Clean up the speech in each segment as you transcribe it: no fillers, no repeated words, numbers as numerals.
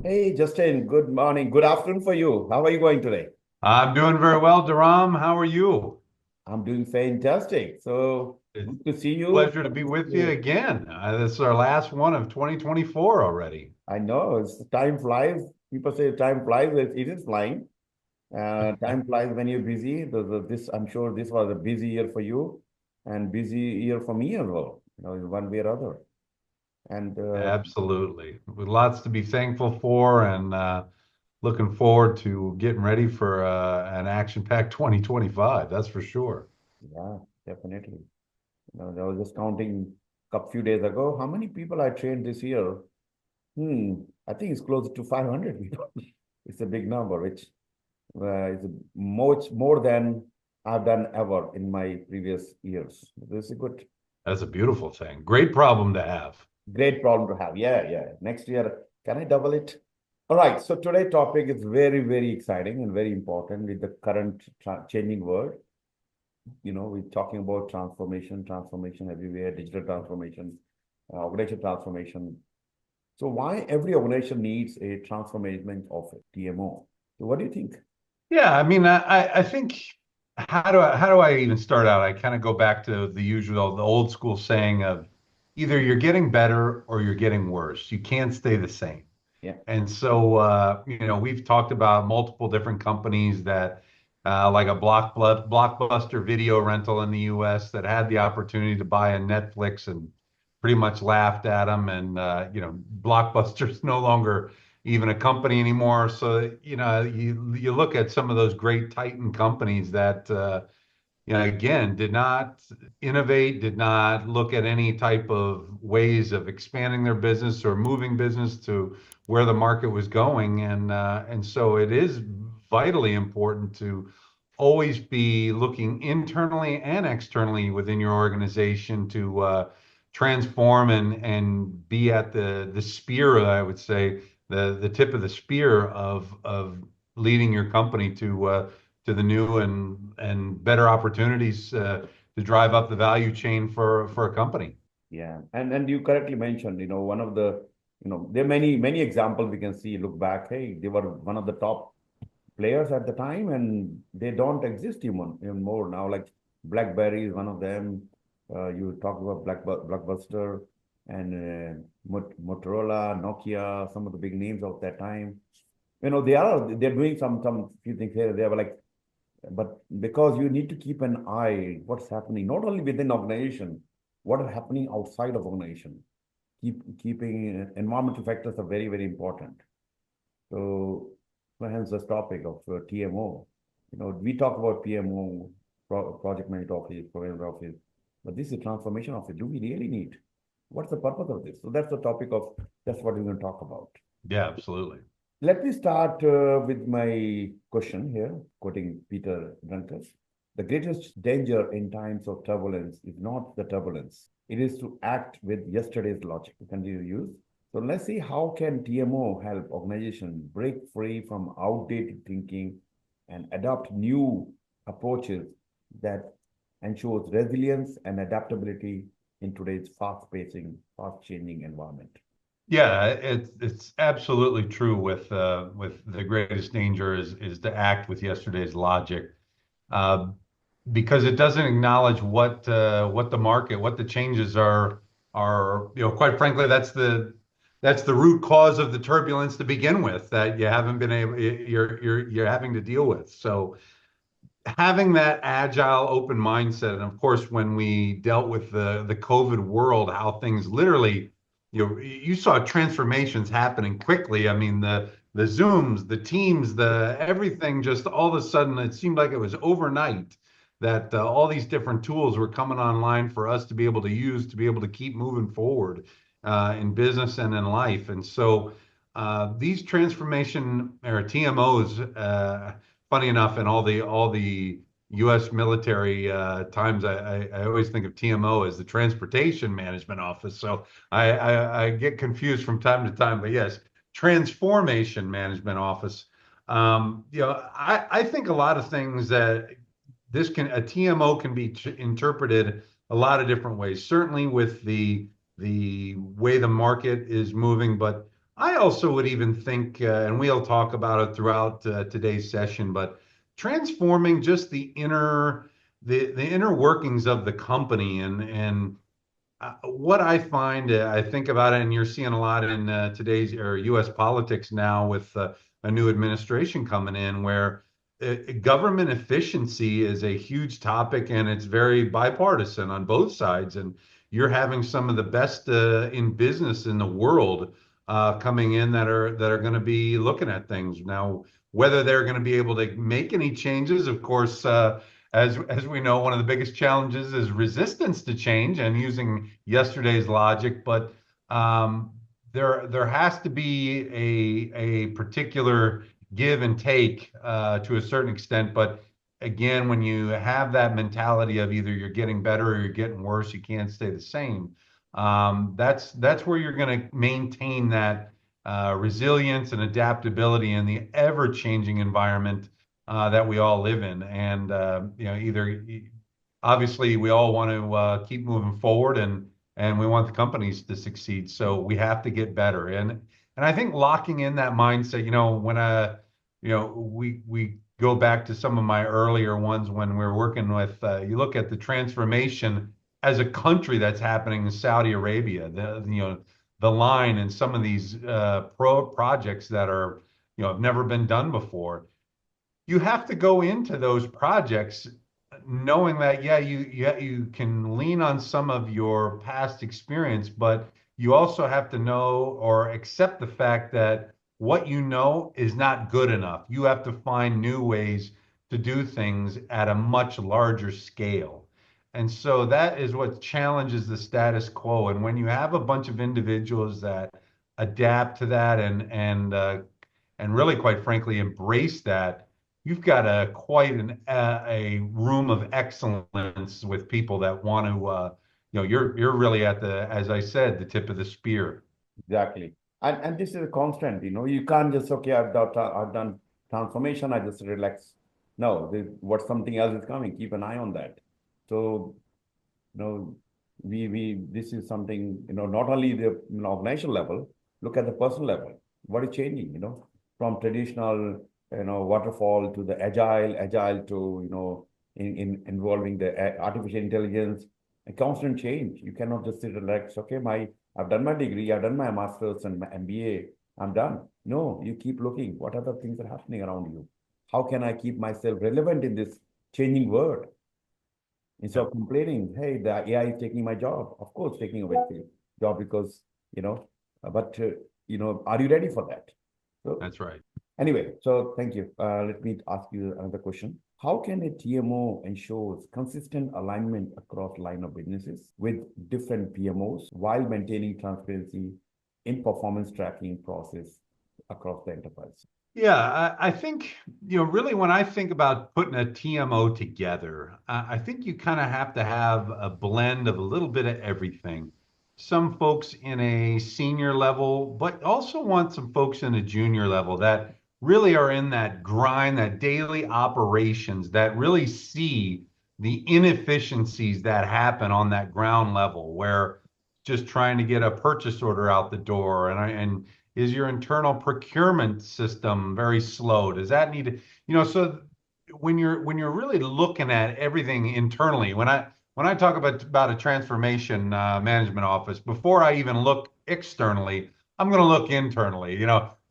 Hey, Justin, good morning. Good afternoon for you. How are you going today? I'm doing very well, Dharam. How are you? I'm doing fantastic. So It's good to see a you. pleasure to be with you again. This is our last one of 2024 already. I know time flies. People say time flies. It is flying. Time flies when you're busy. I'm sure this was a busy year for you and busy year for me as well, in one way or other. And Absolutely. With lots to be thankful for and looking forward to getting ready for an action-packed 2025. That's for sure. yeah, definitely. I was just counting a few days ago how many people I trained this year. I think it's close to 500 people. It's a big number, which is much more than I've done ever in my previous years. This is a That's a beautiful thing. Great problem to have. great problem to have. Yeah, yeah. Next year, can I double it? All right. So today's topic is very, very exciting and very important with the current changing world. We're talking about transformation everywhere, digital transformation, organizational transformation. So why every organization needs a transformation of a TMO? So what do you think? Yeah, I mean, I think how do I even start out? I kind of go back to the usual, the old school saying of either you're getting better or you're getting worse. You can't stay the same. Yeah. And so, we've talked about multiple different companies that, like a Blockbuster video rental in the U.S. that had the opportunity to buy a Netflix and pretty much laughed at them. And, Blockbuster's no longer even a company anymore. So, you look at some of those great Titan companies that, again, did not innovate, did not look at any type of ways of expanding their business or moving business to where the market was going. And so it is vitally important to always be looking internally and externally within your organization to transform and be at the spear, I would say, the tip of the spear of leading your company to the new and better opportunities to drive up the value chain for a company. Yeah, and you correctly mentioned, one of the, there are many examples we can see. Look back, hey, they were one of the top players at the time, and they don't exist even more now. Like BlackBerry is one of them. You talk about Blockbuster and Motorola, Nokia, some of the big names of that time. They're doing some few things here. They were like, but because you need to keep an eye what's happening not only within organization, what are happening outside of organization. Keeping environmental factors are very, very important. So hence this topic of TMO. We talk about PMO, project manager office, program office, but this is transformation office. Do we really need? What's the purpose of this? So that's what we're going to talk about. Yeah, absolutely. Let me start with my question here, quoting Peter Drucker. The greatest danger in times of turbulence is not the turbulence. It is to act with yesterday's logic. Can you use? So let's see how can TMO help organization break free from outdated thinking and adopt new approaches that ensures resilience and adaptability in today's fast-pacing, fast-changing environment. Yeah, it's absolutely true with the greatest danger is to act with yesterday's logic, uh, because it doesn't acknowledge what the market, what the changes are. Quite frankly, that's the root cause of the turbulence to begin with that you haven't been able you're having to deal with. So having that agile, open mindset, and of course, when we dealt with the COVID world, how things literally, you saw transformations happening quickly. I mean, the Zooms, the Teams, the everything, just all of a sudden, it seemed like it was overnight that all these different tools were coming online for us to be able to use to be able to keep moving forward in business and in life. And so these transformation or TMOs. Funny enough, in all the U.S. military times, I always think of TMO as the Transportation Management Office. So I get confused from time to time. But yes, Transformation Management Office. I think a lot of things that a TMO can be interpreted a lot of different ways. Certainly with the way the market is moving, but I also would even think, and we'll talk about it throughout today's session, but transforming just the inner workings of the company and what I find, I think about it, and you're seeing a lot in today's or U.S. politics now with a new administration coming in, where government efficiency is a huge topic and it's very bipartisan on both sides. And you're having some of the best in business in the world coming in that are going to be looking at things now. Whether they're going to be able to make any changes, of course. As we know, one of the biggest challenges is resistance to change and using yesterday's logic. But there has to be a particular give and take to a certain extent. But again, when you have that mentality of either you're getting better or you're getting worse, you can't stay the same. That's where you're going to maintain that resilience and adaptability in the ever-changing environment that we all live in. And either obviously we all want to keep moving forward and we want the companies to succeed. So we have to get better. And I think locking in that mindset, when we go back to some of my earlier ones when we're working with you look at the transformation as a country that's happening in Saudi Arabia, the line and some of these projects that are have never been done before. You have to go into those projects knowing that, yeah, you can lean on some of your past experience, but you also have to know or accept the fact that what you know is not good enough. You have to find new ways to do things at a much larger scale. And so that is what challenges the status quo. And when you have a bunch of individuals that adapt to that and really, quite frankly, embrace that, you've got a room of excellence with people that want to, you're really at as I said, the tip of the spear. Exactly. And this is a constant, you can't just, okay, I've done transformation, I just relax. No, what something else is coming, keep an eye on that. So, this is something, not only the organizational level, look at the personal level. What is changing, from traditional, waterfall to the agile to, involving the artificial intelligence, a constant change. You cannot just sit and relax, okay, I've done my degree, I've done my master's and my MBA, I'm done. No, you keep looking. What other things are happening around you? How can I keep myself relevant in this changing world? Instead of complaining, hey, the AI is taking my job. Of course, taking away the job because, but, are you ready for that? So, That's right. anyway, so thank you. Let me ask you another question. How can a TMO ensure consistent alignment across line of businesses with different PMOs while maintaining transparency in performance tracking process across the enterprise? Yeah, I think, really when I think about putting a TMO together, I think you kind of have to have a blend of a little bit of everything. Some folks in a senior level, but also want some folks in a junior level that really are in that grind, that daily operations, that really see the inefficiencies that happen on that ground level, where just trying to get a purchase order out the door and is your internal procurement system very slow? Does that need to, so when you're really looking at everything internally, when I talk about a transformation management office, before I even look externally, I'm going to look internally.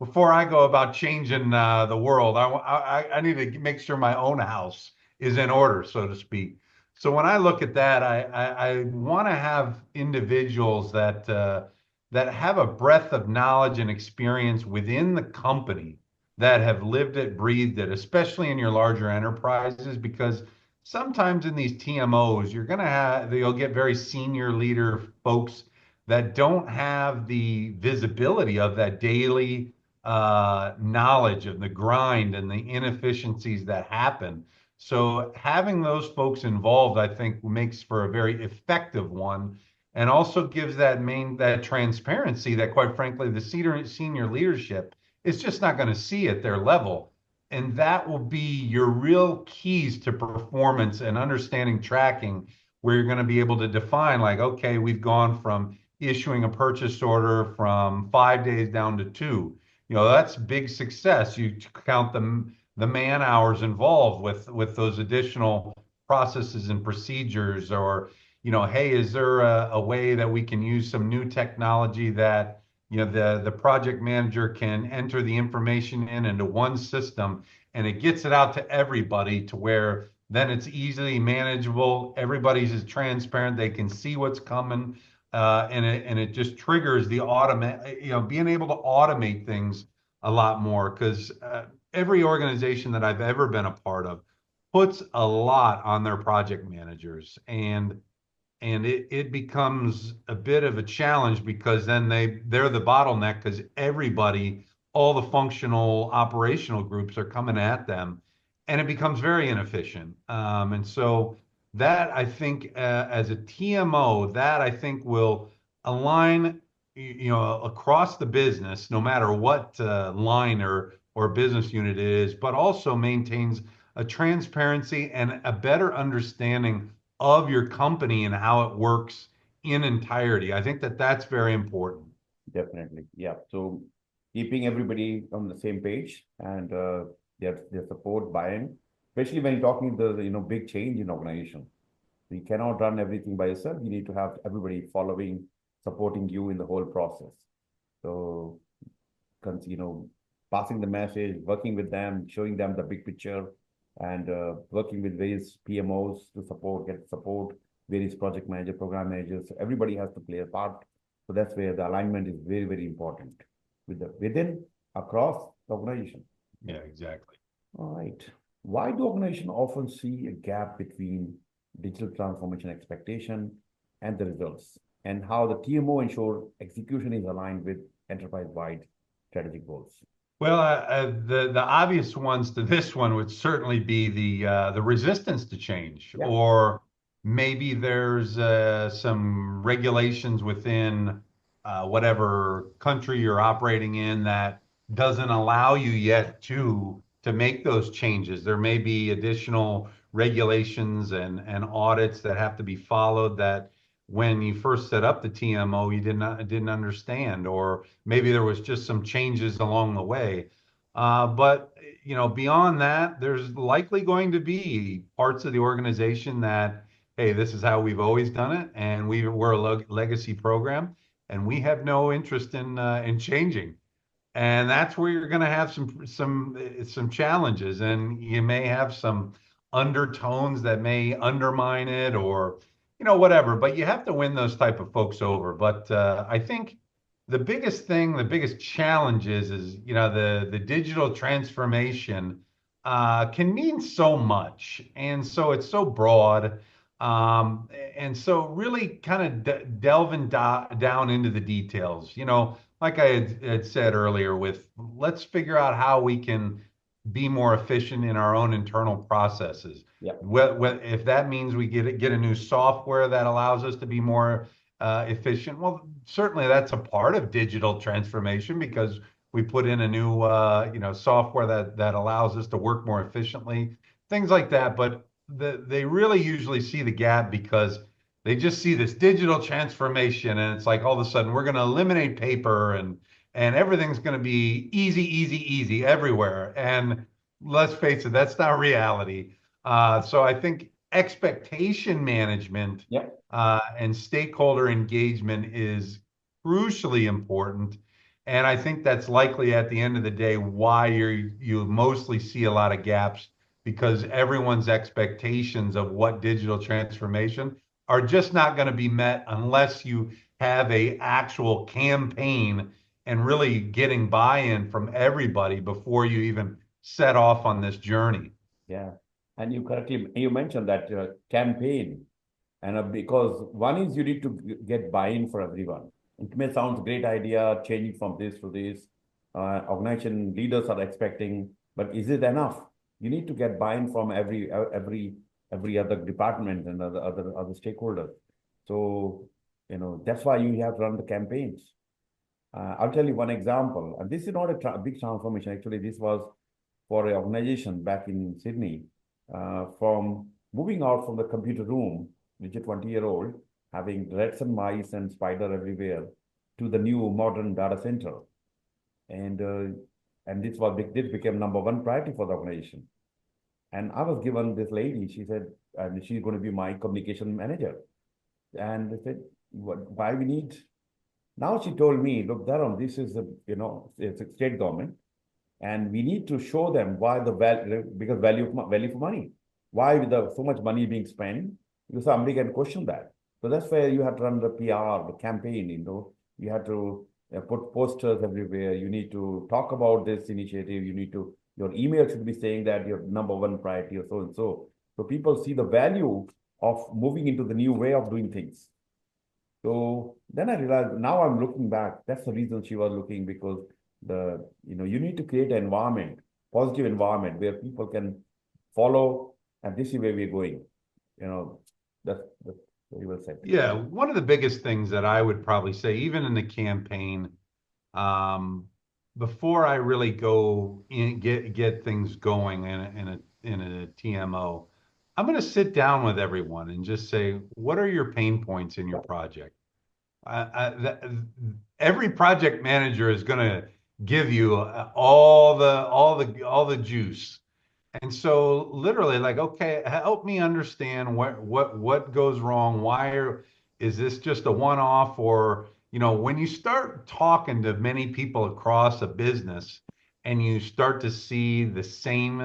Before I go about changing the world, I need to make sure my own house is in order, so to speak. So when I look at that, I want to have individuals that have a breadth of knowledge and experience within the company that have lived it, breathed it, especially in your larger enterprises, because sometimes in these TMOs, you'll get very senior leader folks that don't have the visibility of that daily knowledge of the grind and the inefficiencies that happen. So having those folks involved, I think, makes for a very effective one and also gives that transparency that, quite frankly, the senior leadership is just not going to see at their level. And that will be your real keys to performance and understanding tracking, where you're going to be able to define, like, okay, we've gone from issuing a purchase order from 5 days down to 2. That's big success. You count the man hours involved with those additional processes and procedures, or hey, is there a way that we can use some new technology that the project manager can enter the information into one system and it gets it out to everybody, to where then it's easily manageable. Everybody's is transparent. They can see what's coming. And it just triggers the being able to automate things a lot more, because every organization that I've ever been a part of puts a lot on their project managers, and it becomes a bit of a challenge, because then they're the bottleneck, because everybody, all the functional operational groups are coming at them, and it becomes very inefficient. And so that, I think, as a TMO, that I think will align, across the business, no matter what line or business unit it is, but also maintains a transparency and a better understanding of your company and how it works in entirety. I think that that's very important. Definitely. Yeah. So keeping everybody on the same page and their support buy-in, especially when you're talking the big change in organization. You cannot run everything by yourself. You need to have everybody following, supporting you in the whole process. So, passing the message, working with them, showing them the big picture, and working with various PMOs to get support, various project manager, program managers. So everybody has to play a part. So that's where the alignment is very, very important within, across the organization. Yeah, exactly. All right. Why do organizations often see a gap between digital transformation expectation and the results, and how the TMO ensure execution is aligned with enterprise-wide strategic goals? Well, the obvious ones to this one would certainly be the resistance to change, Yeah. or maybe there's some regulations within whatever country you're operating in that doesn't allow you yet to make those changes. There may be additional regulations and audits that have to be followed, that when you first set up the TMO, you didn't understand, or maybe there was just some changes along the way. But beyond that, there's likely going to be parts of the organization that, hey, this is how we've always done it, and we're a legacy program, and we have no interest in changing. And that's where you're going to have some challenges, and you may have some undertones that may undermine it, or whatever. But you have to win those type of folks over. But I think the biggest thing, the biggest challenge is the digital transformation can mean so much, and so it's so broad. And so really kind of delving down into the details, like I had said earlier, let's figure out how we can be more efficient in our own internal processes. Yeah. If that means we get a new software that allows us to be more efficient, well, certainly that's a part of digital transformation, because we put in a new software that allows us to work more efficiently, things like that. But they really usually see the gap because they just see this digital transformation, and it's like all of a sudden we're going to eliminate paper, and everything's going to be easy everywhere. And let's face it, that's not reality. So I think expectation management, Yeah. and stakeholder engagement is crucially important. And I think that's likely, at the end of the day, why you mostly see a lot of gaps, because everyone's expectations of what digital transformation are just not going to be met unless you have a actual campaign and really getting buy-in from everybody before you even set off on this journey. Yeah. And you mentioned that campaign, and because one is you need to get buy-in for everyone. It may sound a great idea, changing from this to this. Organization leaders are expecting, but is it enough? You need to get buy-in from every other department and other stakeholders. So that's why you have to run the campaigns. I'll tell you one example, and this is not a big transformation. Actually, this was for an organization back in Sydney, from moving out from the computer room, which is 20-year-old, having rats and mice and spider everywhere, to the new modern data center. And this became number one priority for the organization. And I was given this lady, she said, and she's going to be my communication manager. And they said, why we need? Now she told me, look, Dharam, this is it's a state government, and we need to show them why the value, because value for money. Why with so much money being spent? Because somebody can question that. So that's where you have to run the PR, the campaign. You have to put posters everywhere. You need to talk about this initiative. Your email should be saying that your number one priority or so and so. So people see the value of moving into the new way of doing things. So then I realized, now I'm looking back, that's the reason she was looking, because you need to create an environment, positive environment where people can follow, and this is where we're going. That's very well said. Yeah, one of the biggest things that I would probably say, even in the campaign, before I really go in, get things going in a TMO, I'm going to sit down with everyone and just say, what are your pain points in your project? Every project manager is going to give you all the juice. And so literally like, okay, help me understand what goes wrong. Is this just a one-off? Or, when you start talking to many people across a business and you start to see the same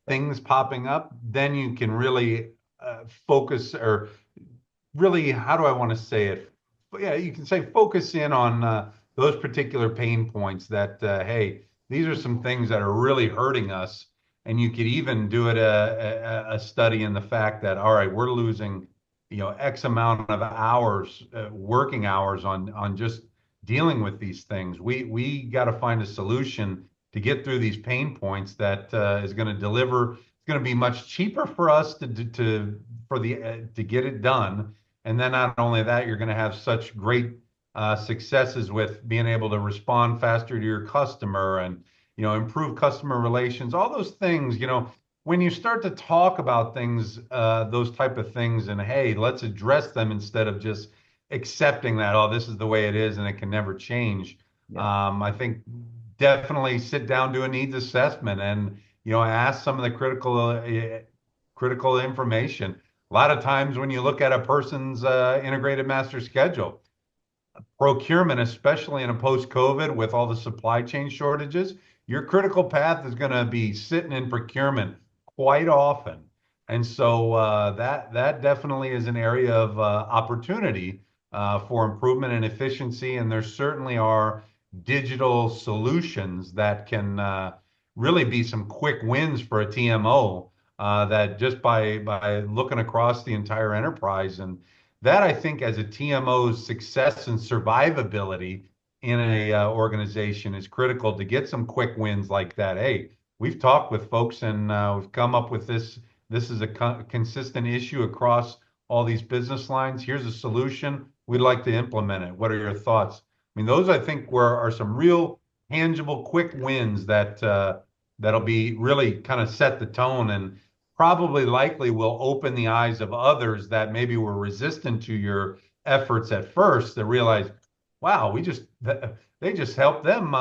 things popping up, then you can really focus, or really, how do I want to say it? Yeah, you can say focus in on those particular pain points that, hey, these are some things that are really hurting us. And you could even do it a study in the fact that, all right, we're losing, X amount of hours, working hours on just dealing with these things. We got to find a solution to get through these pain points that is going to deliver. It's going to be much cheaper for us to get it done. And then not only that, you're going to have such great successes with being able to respond faster to your customer and, improve customer relations, all those things. When you start to talk about things, those type of things, and hey, let's address them instead of just accepting that, oh, this is the way it is and it can never change. Yeah. I think definitely sit down, do a needs assessment, and ask some of the critical information. A lot of times when you look at a person's integrated master schedule, procurement, especially in a post-COVID with all the supply chain shortages, your critical path is going to be sitting in procurement quite often. And so that definitely is an area of opportunity for improvement and efficiency. And there certainly are digital solutions that can really be some quick wins for a TMO, that just by looking across the entire enterprise. And that, I think, as a TMO's success and survivability in a organization is critical, to get some quick wins like that. Hey, we've talked with folks and we've come up with this. This is a consistent issue across all these business lines. Here's a solution. We'd like to implement it. What are your thoughts? I mean, those, I think, are some real tangible quick wins that that'll be really kind of set the tone, and probably likely will open the eyes of others that maybe were resistant to your efforts at first, to realize, wow, they just helped them,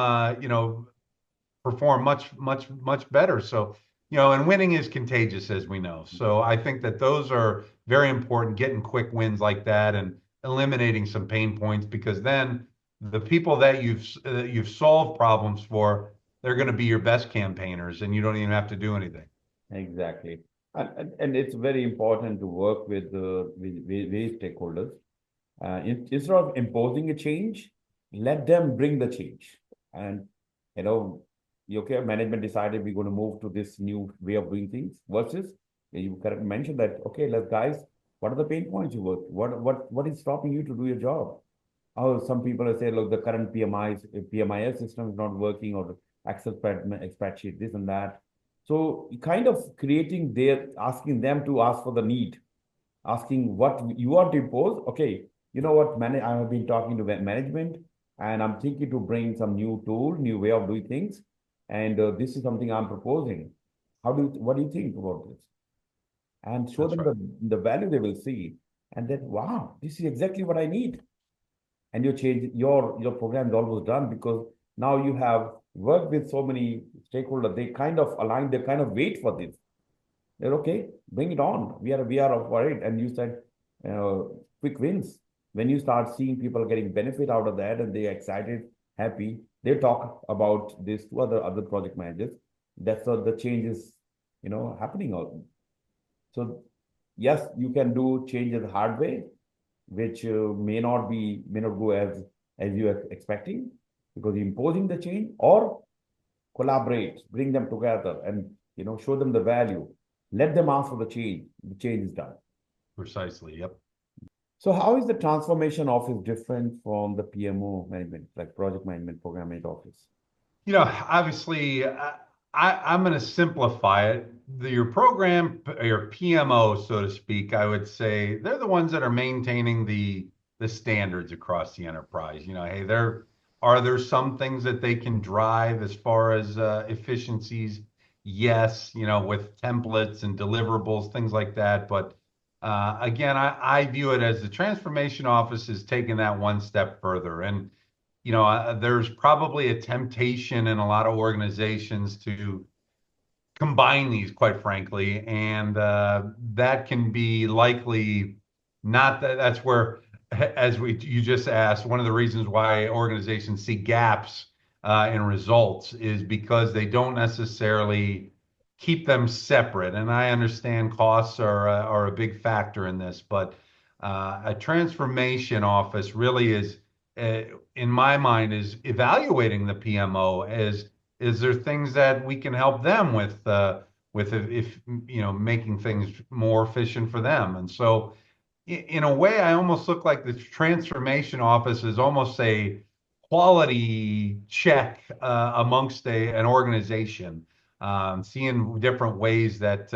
perform much better. So, and winning is contagious, as we know. So I think that those are very important, getting quick wins like that and eliminating some pain points, because then the people that you've solved problems for, they're going to be your best campaigners, and you don't even have to do anything. Exactly. And it's very important to work with various stakeholders. Instead of imposing a change, let them bring the change. And, okay, management decided we're going to move to this new way of doing things, versus you correctly mentioned that, okay, guys, what are the pain points you work? What is stopping you to do your job? Oh, some people have said, look, the current PMIS system is not working, or Excel spreadsheet, this and that. So kind of asking them to ask for the need, asking what you want to impose. Okay, you know what, I have been talking to management, and I'm thinking to bring some new tool, new way of doing things. And this is something I'm proposing. What do you think about this? And show That's them right. the value they will see. And then, wow, this is exactly what I need. And you change your program is almost done because now you have worked with so many stakeholders. They kind of align, they kind of wait for this. They're okay, bring it on. We are up for it. And you said uh, quick wins. When you start seeing people getting benefit out of that and they're excited, happy, they talk about this to other project managers. That's how the change is, happening. So yes, you can do change the hard way, which may not go as you are expecting, because you're imposing the change, or collaborate, bring them together, and show them the value. Let them ask for the change. The change is done. Precisely. Yep. So how is the transformation office different from the PMO management, like project management program management office? Obviously, I'm going to simplify it. Your program, your PMO, so to speak, I would say they're the ones that are maintaining the standards across the enterprise. Hey, are there some things that they can drive as far as efficiencies? Yes, with templates and deliverables, things like that. But again, I view it as the transformation office is taking that one step further. And there's probably a temptation in a lot of organizations to combine these, quite frankly, and that can be likely not that. That's where, as you just asked, one of the reasons why organizations see gaps in results is because they don't necessarily keep them separate. And I understand costs are a big factor in this, but a transformation office really is, uh, in my mind, is evaluating the PMO as is there things that we can help them with if making things more efficient for them. And so in a way, I almost look like the transformation office is almost a quality check amongst an organization, seeing different ways that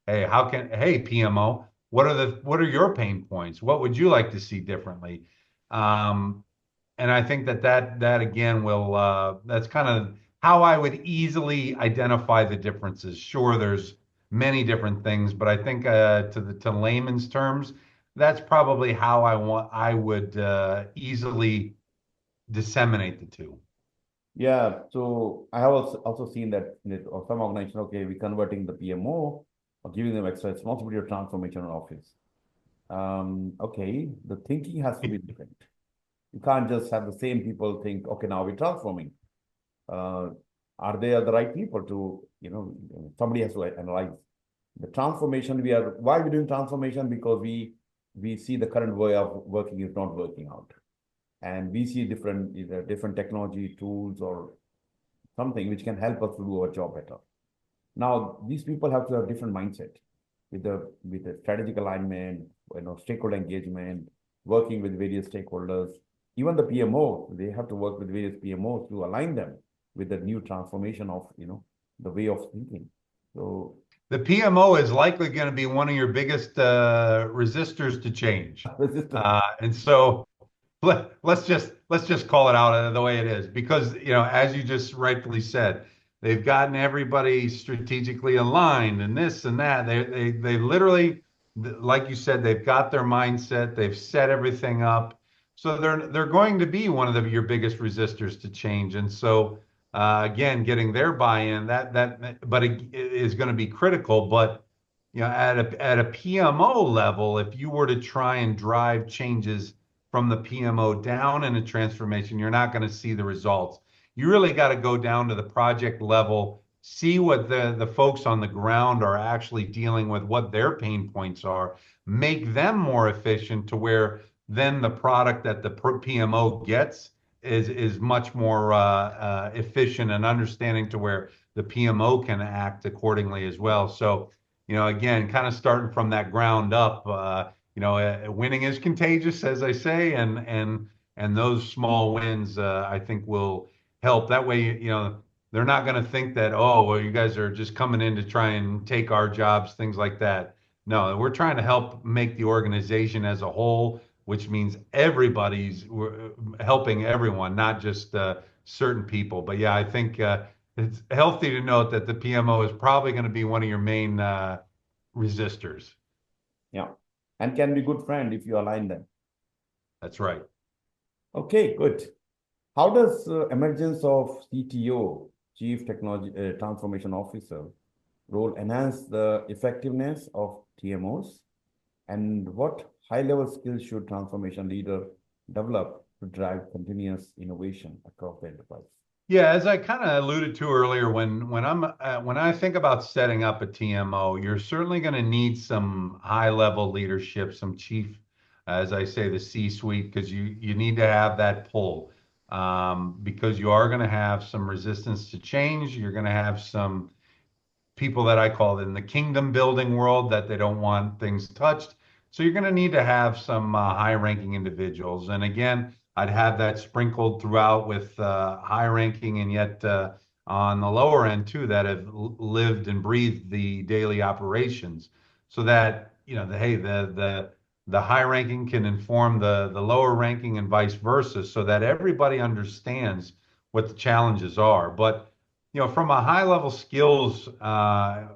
hey PMO, what are your pain points? What would you like to see differently? Um, and I think that again will that's kind of how I would easily identify the differences. Sure, there's many different things, but I think to layman's terms, that's probably how I would easily disseminate the two. Yeah, so I have also seen that or some organization, okay, we're converting the PMO or giving them extra responsibility of transformation office. Okay, the thinking has to be different. You can't just have the same people think, okay, now we're transforming. Uh, are they the right people to, somebody has to analyze the transformation. Why we're doing transformation? Because we see the current way of working is not working out. And we see different, either different technology tools or something which can help us to do our job better. Now, these people have to have different mindset with the strategic alignment, stakeholder engagement, working with various stakeholders. Even the PMO, they have to work with various PMOs to align them with the new transformation of the way of thinking. So The PMO is likely going to be one of your biggest resistors to change, and so let's just call it out the way it is, because as you just rightfully said, they've gotten everybody strategically aligned and this and that. They literally, like you said, they've got their mindset, they've set everything up, so they're going to be one of your biggest resistors to change. And so again, getting their buy-in, but it is going to be critical. But at a PMO level, if you were to try and drive changes from the PMO down in a transformation, you're not going to see the results. You really got to go down to the project level, see what the folks on the ground are actually dealing with, what their pain points are, make them more efficient to where then the product that the PMO gets is much more efficient and understanding to where the PMO can act accordingly as well. So, again, kind of starting from that ground up, winning is contagious, as I say, and those small wins, I think, will help. That way, they're not going to think that, oh, well, you guys are just coming in to try and take our jobs, things like that. No, we're trying to help make the organization as a whole, which means everybody's helping everyone, not just certain people. But yeah, I think it's healthy to note that the PMO is probably going to be one of your main resistors. yeah. and can be good friend if you align them. That's right. Okay, good. How does emergence of CTO, Chief Technology Transformation Officer, role enhance the effectiveness of TMOs? And what high-level skills should transformation leader develop to drive continuous innovation across the enterprise? Yeah, as I kind of alluded to earlier, when I think about setting up a TMO, you're certainly going to need some high-level leadership, some chief, as I say, the C-suite, because you need to have that pull, because you are going to have some resistance to change. You're going to have some people that I call in the kingdom building world that they don't want things touched. So you're going to need to have some high-ranking individuals, and again, I'd have that sprinkled throughout with high-ranking and yet on the lower end too that have lived and breathed the daily operations, so that the high-ranking can inform the lower ranking and vice versa, so that everybody understands what the challenges are. But from a high-level skills that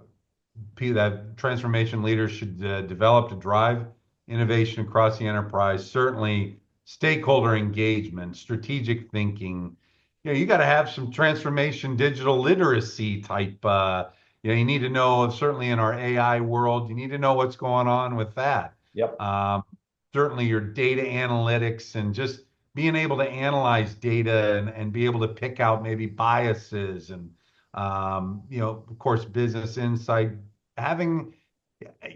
transformation leaders should develop to drive innovation across the enterprise, certainly stakeholder engagement, strategic thinking. You got to have some transformation digital literacy type. You need to know, certainly in our AI world, you need to know what's going on with that. Yep. Certainly your data analytics and just being able to analyze data and be able to pick out maybe biases and of course, business insight. Having,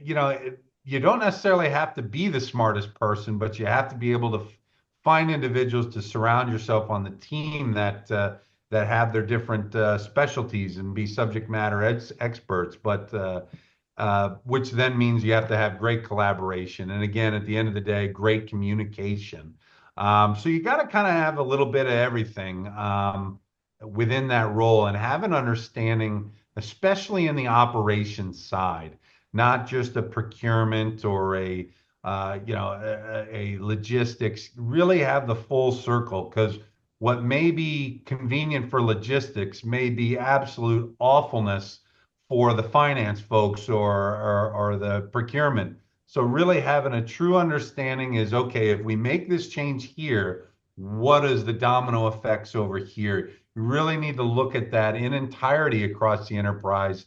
you don't necessarily have to be the smartest person, but you have to be able to find individuals to surround yourself on the team that have their different specialties and be subject matter experts. But which then means you have to have great collaboration, and again, at the end of the day, great communication. So you got to kind of have a little bit of everything within that role, and have an understanding, especially in the operations side, not just a procurement or a logistics. Really have the full circle, because what may be convenient for logistics may be absolute awfulness for the finance folks or the procurement. So really having a true understanding is, okay, if we make this change here, what is the domino effects over here? You really need to look at that in entirety across the enterprise,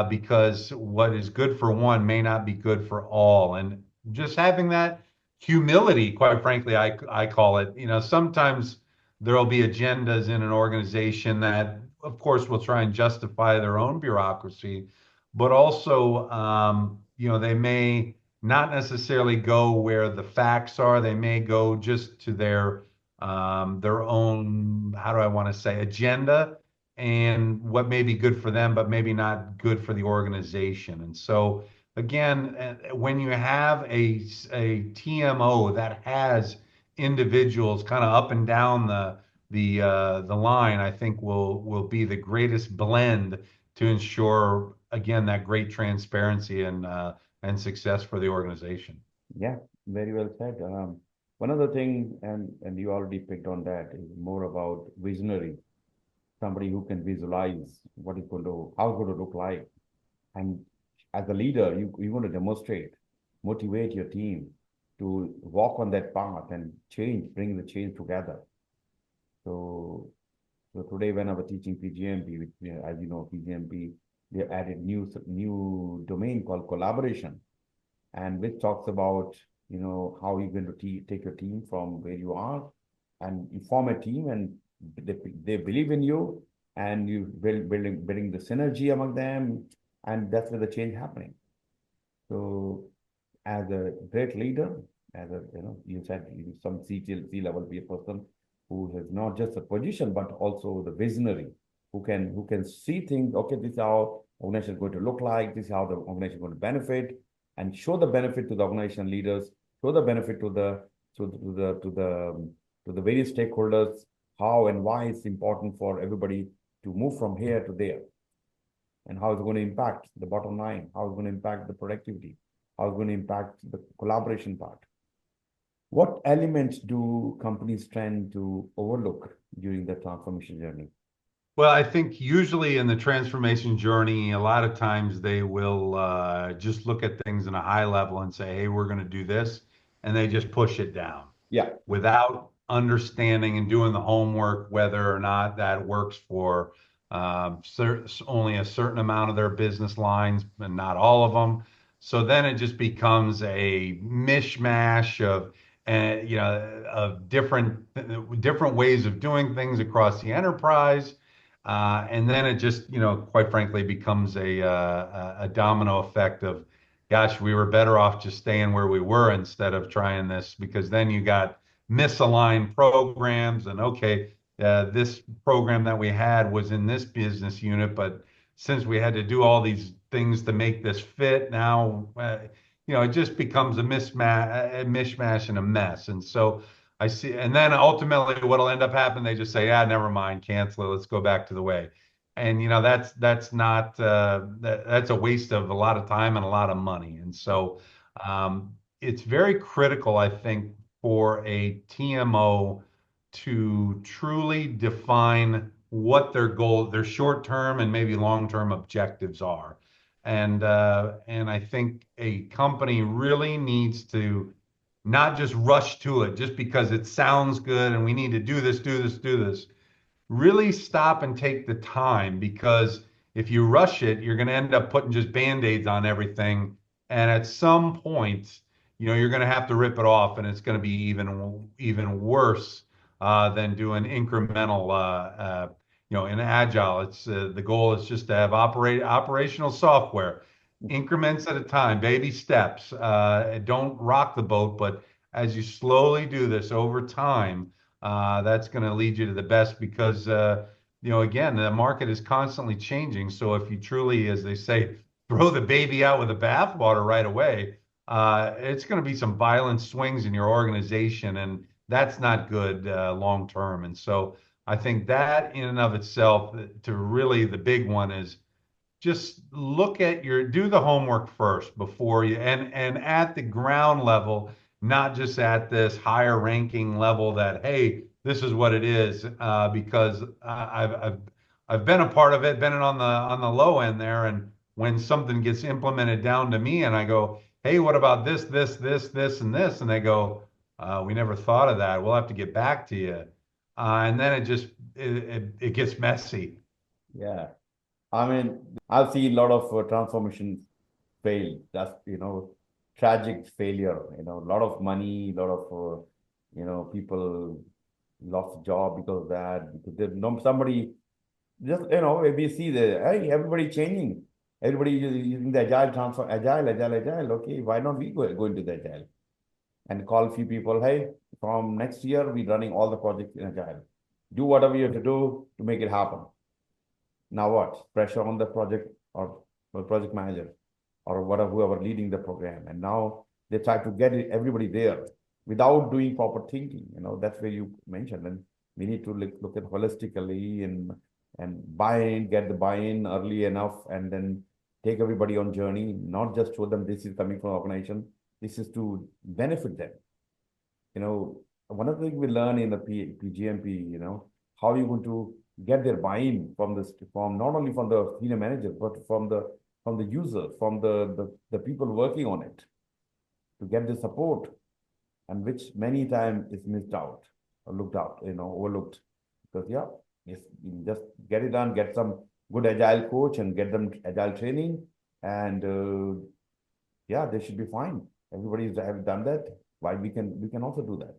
because what is good for one may not be good for all. And just having that humility, quite frankly, I call it. Sometimes there'll be agendas in an organization that, of course, will try and justify their own bureaucracy, but also, they may not necessarily go where the facts are. They may go just to their own, how do I want to say, agenda, and what may be good for them, but maybe not good for the organization. And so, again, when you have a TMO that has individuals kind of up and down the line, I think will be the greatest blend to ensure, again, that great transparency and success for the organization. Yeah, very well said. One other thing, and you already picked on that, is more about visionary, somebody who can visualize what is going to, how it's going to look like. And as a leader, you want to demonstrate, motivate your team to walk on that path and bring the change together. So, today when I was teaching PgMP, which, as you know, PgMP, they added new domain called collaboration, and which talks about, how you're going to take your team from where you are, and you form a team, and they believe in you, and you building the synergy among them, and that's where the change happening. So, as a great leader, as a you said some C-level person who has not just a position but also the visionary, who can see things. Okay, this is how organization is going to look like. This is how the organization is going to benefit, and show the benefit to the organization leaders, show the benefit to the various stakeholders, how and why it's important for everybody to move from here to there, and how it's going to impact the bottom line, how it's going to impact the productivity, how it's going to impact the collaboration part. What elements do companies tend to overlook during the transformation journey? Well, I think usually in the transformation journey, a lot of times they will just look at things in a high level and say, hey, we're going to do this. And they just push it down Yeah. without understanding and doing the homework, whether or not that works for only a certain amount of their business lines and not all of them. So then it just becomes a mishmash of, of different ways of doing things across the enterprise. And then it just, quite frankly, becomes a domino effect of, gosh, we were better off just staying where we were instead of trying this, because then you got misaligned programs and okay, this program that we had was in this business unit, but since we had to do all these things to make this fit, now, it just becomes a mishmash and a mess. And so I see, and then ultimately what'll end up happening, they just say, ah, never mind, cancel it, let's go back to the way. And that's not that's a waste of a lot of time and a lot of money. And so it's very critical, I think, for a TMO to truly define what their goal, their short-term and maybe long-term objectives are. And I think a company really needs to not just rush to it just because it sounds good and we need to do this, do this, do this. Really stop and take the time, because if you rush it, you're going to end up putting just band-aids on everything. And at some point, you're going to have to rip it off, and it's going to be even worse than doing incremental. In agile, it's the goal is just to have operational software, increments at a time, baby steps. Don't rock the boat, but as you slowly do this over time, that's going to lead you to the best, because again, the market is constantly changing. So if you truly, as they say, throw the baby out with the bathwater right away, it's going to be some violent swings in your organization, and that's not good long term. And so I think that in and of itself, to really the big one is just do the homework first before you, and at the ground level, not just at this higher ranking level that, hey, this is what it is, because I've been a part of it, been on the low end there, and when something gets implemented down to me and I go, hey, what about this, and this, and they go, we never thought of that. We'll have to get back to you, and then it gets messy. Yeah. I mean, I've seen a lot of transformations fail. That's, tragic failure. A lot of money, a lot of, people lost job because of that. Because somebody just, we see hey, everybody changing. Everybody using the agile transfer, agile. Okay, why not we go into the agile and call a few people? Hey, from next year, we're running all the projects in agile. Do whatever you have to do to make it happen. Now what? Pressure on the project or project manager or whatever, whoever leading the program. And now they try to get everybody there without doing proper thinking. That's where you mentioned. And we need to look at holistically and get the buy-in early enough, and then take everybody on journey, not just show them this is coming from organization. This is to benefit them. One of the things we learn in the PgMP, how you going to get their buy-in from not only from the senior manager, but from the user, from the people working on it, to get the support, and which many times is missed out or looked out, overlooked. Because yeah, just get it done, get some good agile coach and get them agile training, and yeah, they should be fine. Everybody's have done that. Why we can also do that.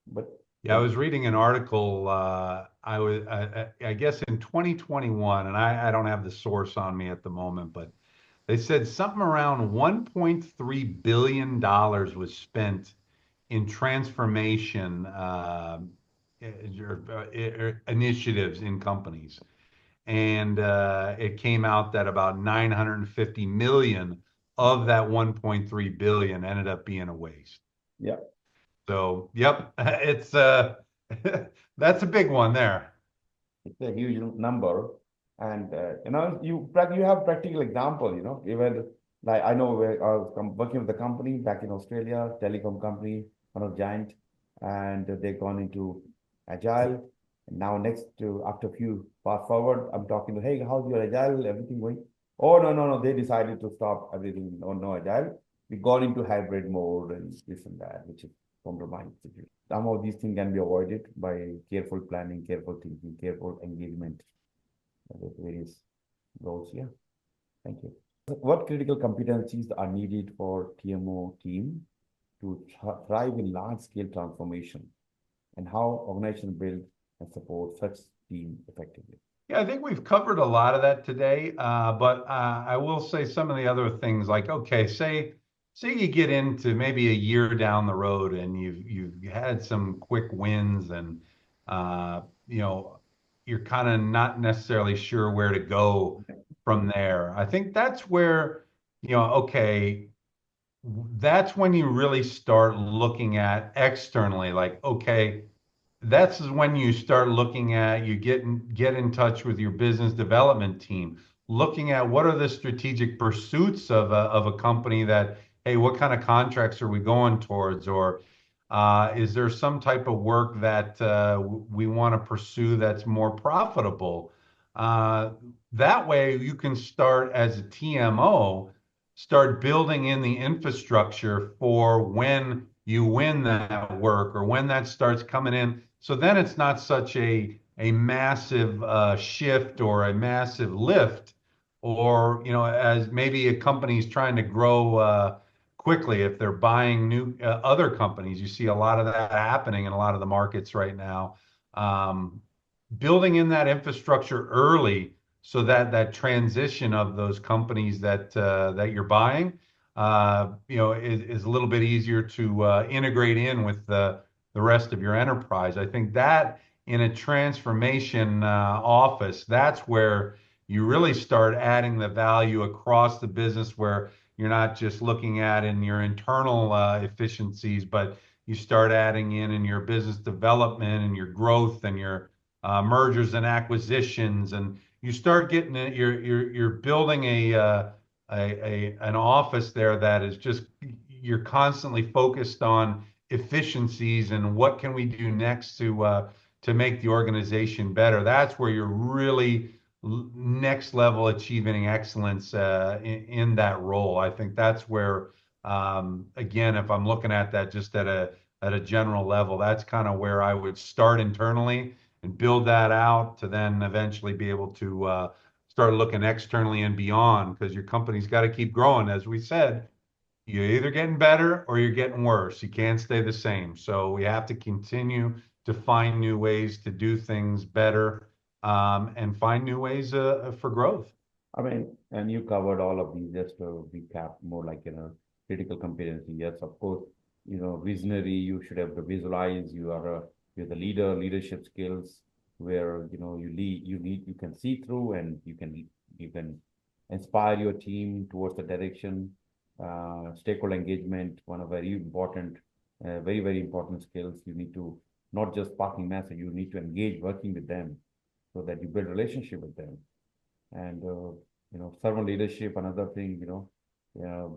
But Yeah, I was reading an article. I guess in 2021, and I don't have the source on me at the moment, but they said something around $1.3 billion was spent in transformation initiatives in companies, and it came out that about 950 million of that 1.3 billion ended up being a waste. yeah. So, yep, it's that's a big one there. It's a huge number, and you have practical example. Even like I know where I was working with the company back in Australia, telecom company, one of giant, and they've gone into agile. And now next to after a few fast forward, I'm talking to, hey, how's your agile? Everything going? Oh no, no, no. They decided to stop everything. Oh no, agile. We got into hybrid mode and this and that, which is compromised. Some of these things can be avoided by careful planning, careful thinking, careful engagement with various roles. Yeah. Thank you. What critical competencies are needed for TMO team to thrive in large-scale transformation, and how organizations build and support such team effectively? Yeah, I think we've covered a lot of that today, but I will say some of the other things like, okay, say you get into maybe a year down the road and you've had some quick wins and you know you're kind of not necessarily sure where to go from there. I think that's where, okay, that's when you really start looking at externally, like, okay, that's when you start looking at you get in touch with your business development team, looking at what are the strategic pursuits of a company that, hey, what kind of contracts are we going towards, or is there some type of work that we want to pursue that's more profitable? Uh, that way you can start as a TMO, start building in the infrastructure for when you win that work or when that starts coming in. So then it's not such a massive shift or a massive lift, or as maybe a company's trying to grow quickly if they're buying new other companies. You see a lot of that happening in a lot of the markets right now. Um, Building in that infrastructure early so that that transition of those companies that you're buying, is a little bit easier to integrate in with the rest of your enterprise. I think that in a transformation office, that's where you really start adding the value across the business, where you're not just looking at in your internal efficiencies, but you start adding in your business development and your growth and your mergers and acquisitions, and you start getting it. You're building an office there that is just, you're constantly focused on efficiencies and what can we do next to make the organization better. That's where you're really next level achieving excellence in that role. I think that's where, again, if I'm looking at that just at a general level, that's kind of where I would start internally and build that out to then eventually be able to start looking externally and beyond, because your company's got to keep growing. As we said, you're either getting better or you're getting worse. You can't stay the same. So we have to continue to find new ways to do things better, and find new ways for growth. I mean, and you covered all of these. Just to recap, more like, critical competency. Yes, of course, visionary. You should have to visualize. You're the leader. Leadership skills, where you lead. You can see through, and you can inspire your team towards the direction. Stakeholder engagement, one of very important, very very important skills. You need to not just passing message. You need to engage, working with them, so that you build relationship with them. And servant leadership, another thing. Uh,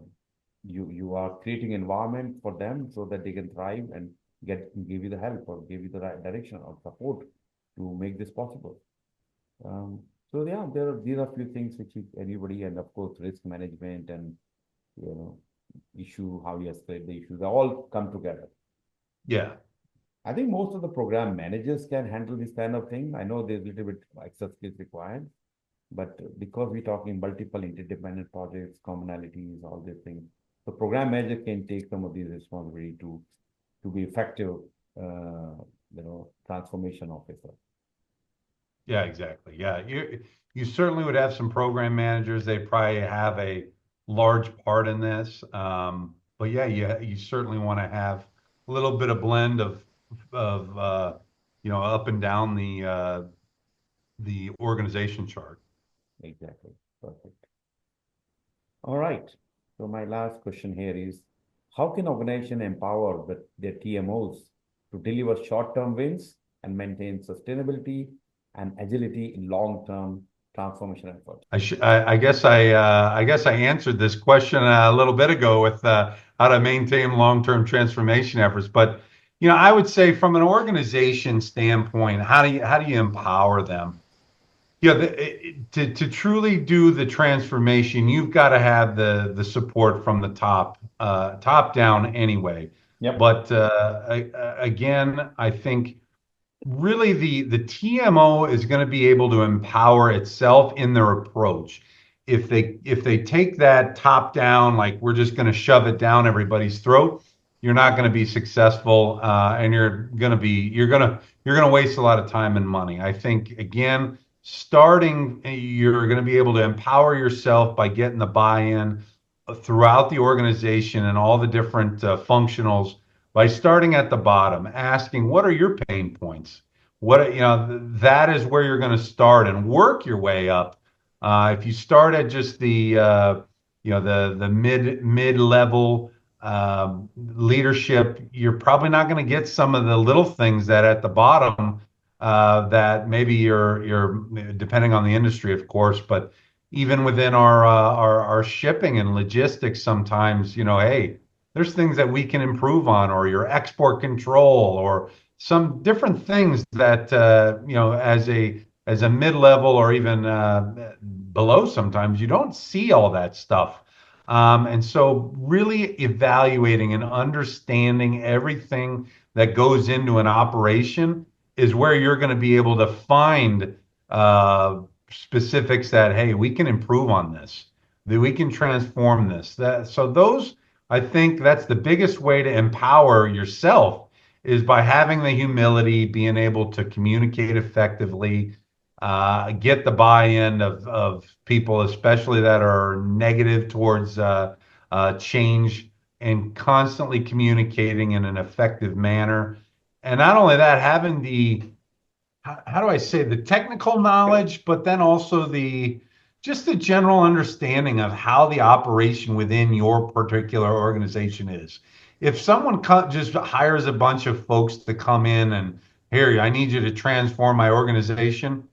you are creating environment for them so that they can thrive and give you the help or give you the right direction or support to make this possible. So yeah, these are few things which anybody, and of course risk management and you know how you escalate the issues, they all come together. Yeah. I think most of the program managers can handle this kind of thing. I know there's a little bit extra skills required, but because we're talking multiple interdependent projects, commonalities, all these things, the program manager can take some of these responsibility to be effective, transformation officer. Yeah, exactly. Yeah, you certainly would have some program managers. They probably have a large part in this. But yeah, you certainly want to have a little bit of blend of up and down the organization chart. Exactly. Perfect. All right. So my last question here is, how can organization empower their TMOs to deliver short-term wins and maintain sustainability and agility in long-term transformation efforts? I guess I answered this question a little bit ago with how to maintain long-term transformation efforts. But I would say from an organization standpoint, how do you empower them? Yeah, to truly do the transformation, you've got to have the support from the top down anyway. Yep. But again, I think really the TMO is going to be able to empower itself in their approach. If they take that top down, like we're just going to shove it down everybody's throat, you're not going to be successful, and you're going to waste a lot of time and money. I think again, starting, you're going to be able to empower yourself by getting the buy-in throughout the organization and all the different functionals by starting at the bottom, asking what are your pain points? That is where you're going to start and work your way up. If you start at just the mid level leadership, you're probably not going to get some of the little things that at the bottom that maybe you're depending on the industry, of course, but even within our shipping and logistics, sometimes, hey, there's things that we can improve on, or your export control, or some different things that as a mid-level or even below, sometimes you don't see all that stuff. And so really evaluating and understanding everything that goes into an operation is where you're going to be able to find specifics that, hey, we can improve on this, that we can transform this. So those, I think that's the biggest way to empower yourself, is by having the humility, being able to communicate effectively, get the buy-in of people, especially that are negative towards change, and constantly communicating in an effective manner. And not only that, having how do I say, the technical knowledge, but then also just the general understanding of how the operation within your particular organization is. If someone just hires a bunch of folks to come in and, here, I need you to transform my organization,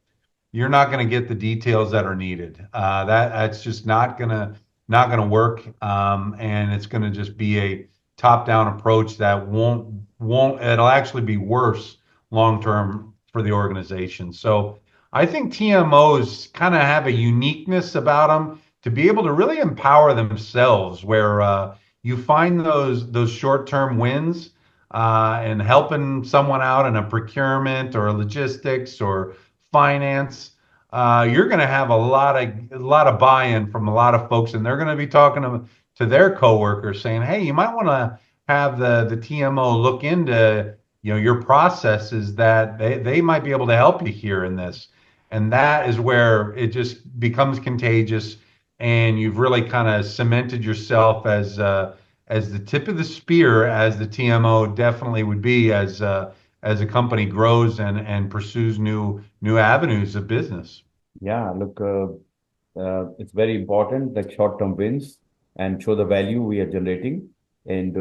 you're not going to get the details that are needed. That's just not gonna work, and it's going to just be a top-down approach that won't. It'll actually be worse long term for the organization. So I think TMOs kind of have a uniqueness about them to be able to really empower themselves, where you find those short-term wins, and helping someone out in a procurement or logistics or finance. You're going to have a lot of buy-in from a lot of folks, and they're going to be talking to their coworkers, saying, "Hey, you might want to have the TMO look into your processes, that they might be able to help you here in this." And that is where it just becomes contagious, and you've really kind of cemented yourself as the tip of the spear, as the TMO definitely would be, as a company grows and pursues new avenues of business. Yeah, look, it's very important, like short-term wins and show the value we are generating. And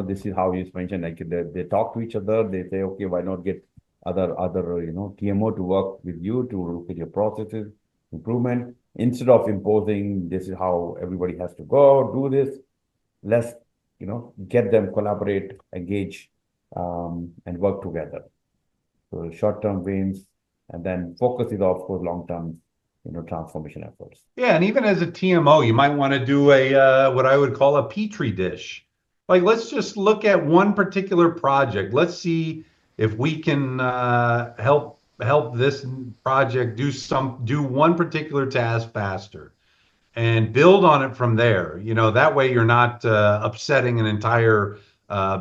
this is how you mentioned, like they talk to each other. They say, okay, why not get other TMO to work with you to look at your processes, improvement, instead of imposing this is how everybody has to go do this. Let's get them collaborate, engage, and work together. So short-term wins, and then focus is of course long-term, transformation efforts. Yeah, and even as a TMO, you might want to do a what I would call a petri dish. Like, let's just look at one particular project. Let's see if we can help this project do one particular task faster, and build on it from there. That way you're not upsetting an entire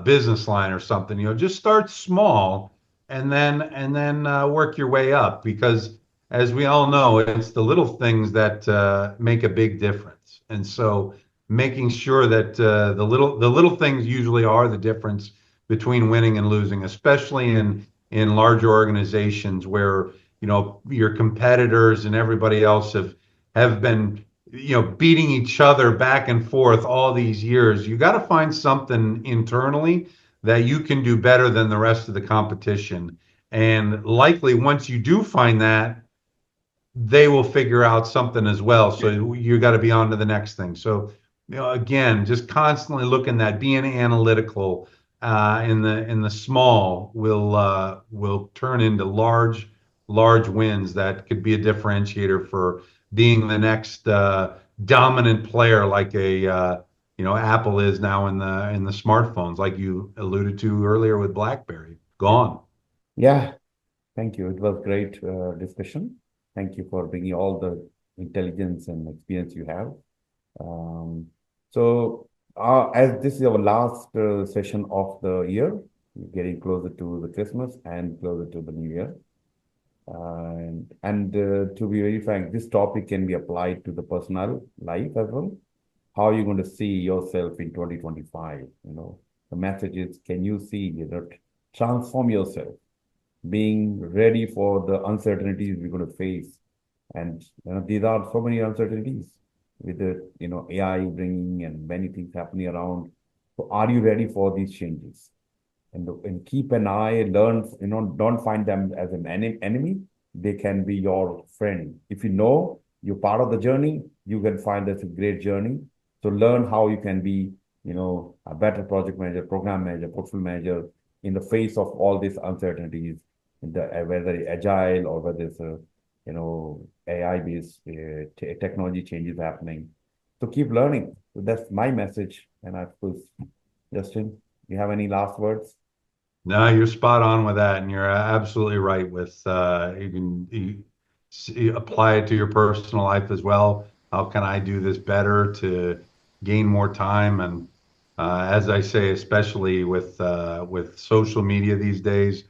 business line or something. Just start small, and then work your way up, because as we all know, it's the little things that make a big difference. And so making sure that the little things usually are the difference between winning and losing, especially in larger organizations where your competitors and everybody else have been beating each other back and forth all these years. You got to find something internally that you can do better than the rest of the competition. And likely, once you do find that, they will figure out something as well. So you got to be on to the next thing. So, again, just constantly looking at being analytical, in the small will turn into large wins that could be a differentiator for being the next dominant player, like a Apple is now in the smartphones, like you alluded to earlier with BlackBerry. Gone. Yeah, thank you. It was great discussion. Thank you for bringing all the intelligence and experience you have. Um, as this is our last session of the year, getting closer to the Christmas and closer to the New Year. To be very frank, this topic can be applied to the personal life as well. How are you going to see yourself in 2025? The message is, can you see, transform yourself, being ready for the uncertainties we're going to face. And these are so many uncertainties with the AI bringing and many things happening around. So are you ready for these changes? And keep an eye, learn, don't find them as an enemy. They can be your friend. If you know you're part of the journey, you can find that's a great journey. So learn how you can be, a better project manager, program manager, portfolio manager in the face of all these uncertainties, whether it's agile or whether it's AI-based technology changes happening. So keep learning. So that's my message. And I suppose, Justin, you have any last words? No, you're spot on with that, and you're absolutely right with you apply it to your personal life as well. How can I do this better to gain more time? And as I say, especially with social media these days,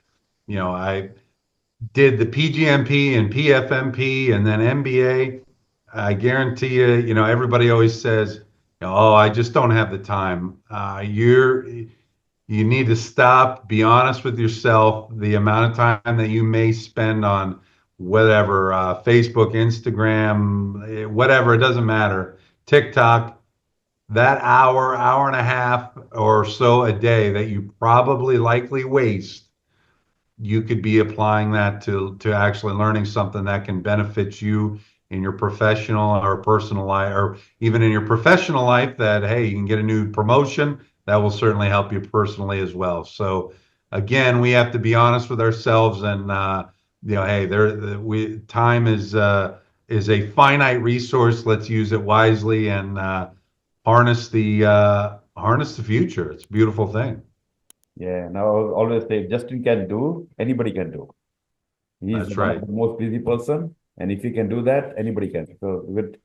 I did the PgMP and PfMP and then MBA. I guarantee you, everybody always says, "Oh, I just don't have the time." You need to stop, be honest with yourself. The amount of time that you may spend on whatever, Facebook, Instagram, whatever, it doesn't matter. TikTok, that hour and a half or so a day that you probably likely waste, you could be applying that to actually learning something that can benefit you in your professional or personal life, or even in your professional life, that hey, you can get a new promotion that will certainly help you personally as well. So again, we have to be honest with ourselves, and hey, time is a finite resource. Let's use it wisely and harness the future. It's a beautiful thing. Yeah, now I always say, Justin can do, anybody can do. He's That's one of right. the most busy person, and if he can do that, anybody can. So with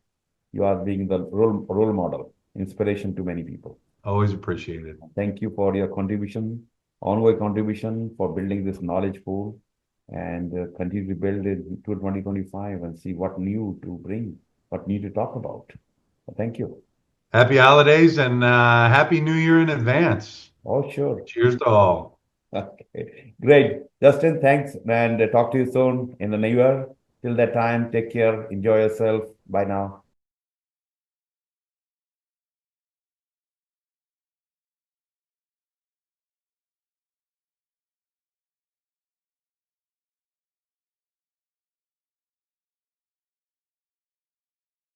you are being the role model, inspiration to many people. Always appreciated. Thank you for your contribution, ongoing contribution for building this knowledge pool, and continue to build it to 2025 and see what new to bring, what new to talk about. Thank you. Happy holidays and happy New Year in advance. Oh, sure. Cheers to all. Okay, great. Justin, thanks, and talk to you soon in the new year. Till that time, take care, enjoy yourself. Bye now.